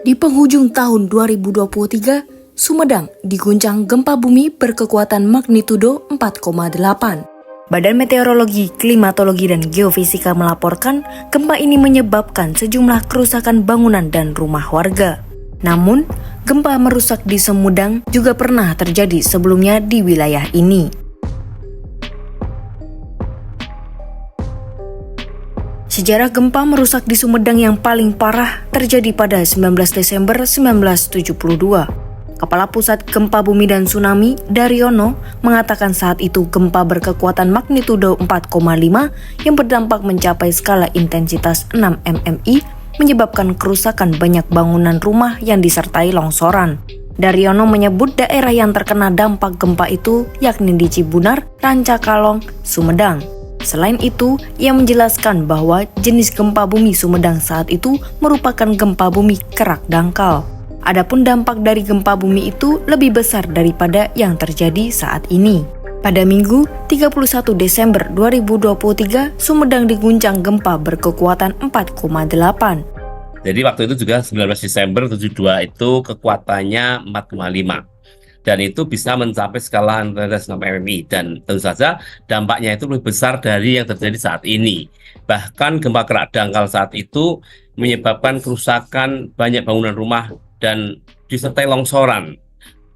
Di penghujung tahun 2023, Sumedang diguncang gempa bumi berkekuatan magnitudo 4,8. Badan Meteorologi, Klimatologi, dan Geofisika melaporkan gempa ini menyebabkan sejumlah kerusakan bangunan dan rumah warga. Namun, gempa merusak di Sumedang juga pernah terjadi sebelumnya di wilayah ini. Sejarah gempa merusak di Sumedang yang paling parah terjadi pada 19 Desember 1972. Kepala Pusat Gempa Bumi dan Tsunami, Daryono, mengatakan saat itu gempa berkekuatan magnitudo 4,5 yang berdampak mencapai skala intensitas 6 mmi menyebabkan kerusakan banyak bangunan rumah yang disertai longsoran. Daryono menyebut daerah yang terkena dampak gempa itu yakni di Cibunar, Rancakalong, Sumedang. Selain itu, ia menjelaskan bahwa jenis gempa bumi Sumedang saat itu merupakan gempa bumi kerak dangkal. Adapun dampak dari gempa bumi itu lebih besar daripada yang terjadi saat ini. Pada Minggu 31 Desember 2023, Sumedang diguncang gempa berkekuatan 4,8. Jadi waktu itu juga 19 Desember 72 itu kekuatannya 4,5. Dan itu bisa mencapai skala intensitas 6 mmi. Dan tentu saja dampaknya itu lebih besar dari yang terjadi saat ini. Bahkan gempa kerak dangkal saat itu menyebabkan kerusakan banyak bangunan rumah dan disertai longsoran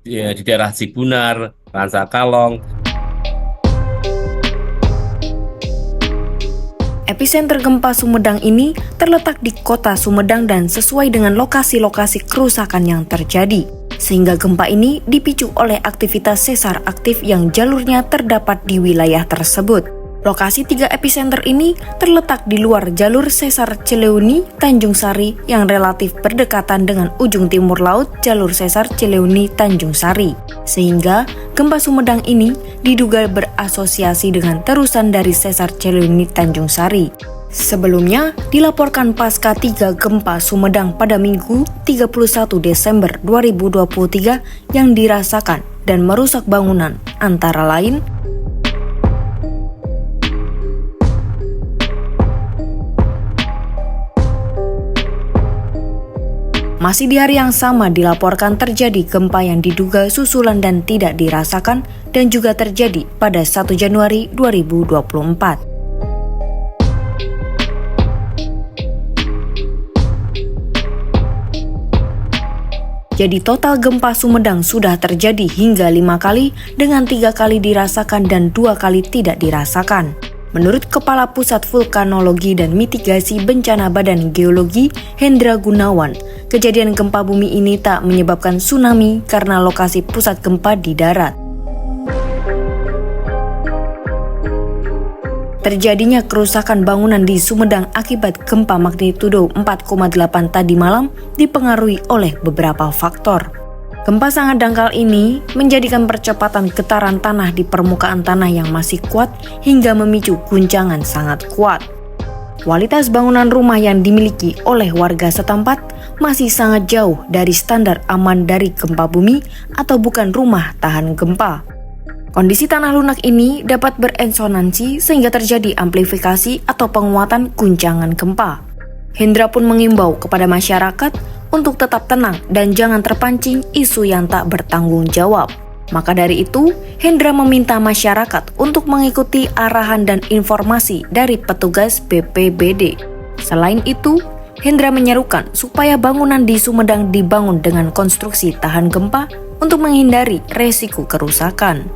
di daerah Cibunar, Rancakalong. Epicenter gempa Sumedang ini terletak di kota Sumedang dan sesuai dengan lokasi-lokasi kerusakan yang terjadi. Sehingga gempa ini dipicu oleh aktivitas sesar aktif yang jalurnya terdapat di wilayah tersebut. Lokasi 3 epicenter ini terletak di luar jalur sesar Cileuni, Tanjung Sari yang relatif berdekatan dengan ujung timur laut jalur sesar Cileuni, Tanjung Sari. Sehingga gempa Sumedang ini diduga berasosiasi dengan terusan dari sesar Cileuni, Tanjung Sari. Sebelumnya, dilaporkan pasca 3 gempa Sumedang pada Minggu 31 Desember 2023 yang dirasakan dan merusak bangunan, antara lain masih di hari yang sama dilaporkan terjadi gempa yang diduga susulan dan tidak dirasakan dan juga terjadi pada 1 Januari 2024. Jadi total gempa Sumedang sudah terjadi hingga 5 kali dengan 3 kali dirasakan dan 2 kali tidak dirasakan. Menurut Kepala Pusat Vulkanologi dan Mitigasi Bencana Badan Geologi, Hendra Gunawan, kejadian gempa bumi ini tak menyebabkan tsunami karena lokasi pusat gempa di darat. Terjadinya kerusakan bangunan di Sumedang akibat gempa magnitudo 4,8 tadi malam dipengaruhi oleh beberapa faktor. Gempa sangat dangkal ini menjadikan percepatan getaran tanah di permukaan tanah yang masih kuat hingga memicu guncangan sangat kuat. Kualitas bangunan rumah yang dimiliki oleh warga setempat masih sangat jauh dari standar aman dari gempa bumi atau bukan rumah tahan gempa. Kondisi tanah lunak ini dapat berensonansi sehingga terjadi amplifikasi atau penguatan guncangan gempa. Hendra pun mengimbau kepada masyarakat untuk tetap tenang dan jangan terpancing isu yang tak bertanggung jawab. Maka dari itu, Hendra meminta masyarakat untuk mengikuti arahan dan informasi dari petugas BPBD. Selain itu, Hendra menyerukan supaya bangunan di Sumedang dibangun dengan konstruksi tahan gempa untuk menghindari resiko kerusakan.